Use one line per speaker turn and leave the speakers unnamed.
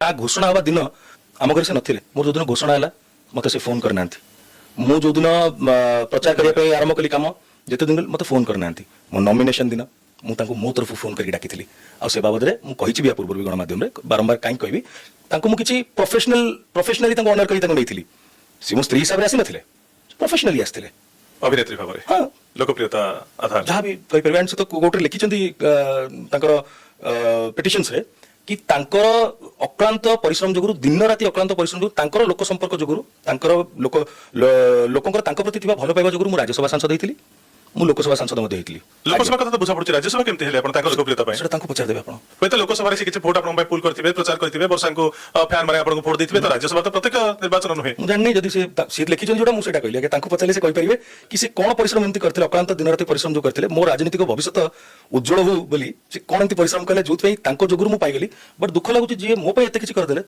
घोषणा हवा दिन आम घर से नथिले मोर जो दिन घोषणा है मत से फोन करना मु जो दिन प्रचार करने आरंभ कली कम जिते दिन मत फोन करना मो नॉमिनेशन दिन मुझे मो तरफ फोन करके डाकी से बाबद में मुझे पूर्व भी गणमाध्यम बारंबार कहीं कहबी मुझे प्रोफेशनली ऑनर कर सी मो स्त्री हिसाब से आसी नथिले प्रोफेशनली आसते
अभिनेत्री भाव में
हाँ
लोकप्रियता आधार
जहाँ भी कहीपर से तो गोटे लिखिं पिटिशन रे कि तांकर अक्लांत परिश्रम जो दिन राति अक्लांत परिश्रम जो लोक संपर्क जो लोक प्रति भल पाइबा जो राज्यसभा सांसद होती मु लोकसभा सांसद
लोकसभा कथा तो बुझा पड़छ राज्यसभा केमते हेले अपन ताकर लोकप्रियता पाए
सेटा पचार देबे आपण
होय तो लोकसभा रे से किछ वोट अपन पाए पुल करथिबे प्रचार करथिबे वर्षा को फैन मारे अपन को वोट देथिबे तो राज्यसभा तो प्रत्येक निर्वाचन नुहे
मु जाननी जदी से सीट लिखिछन जोटा मु सेटा कहली कि तांको पचाले से कहि परिबे कि से कोन परिश्रम एंती करथिले अक्लांत दिन राति परिश्रम जो करथिले मो राजनीतिक भविष्य उज्जवल हो बोली से कोन एंती परिश्रम कले जोत पई तांको जोगुरु मु पाई गेली बट दुख लागुची जे मो पई एते किछ कर देले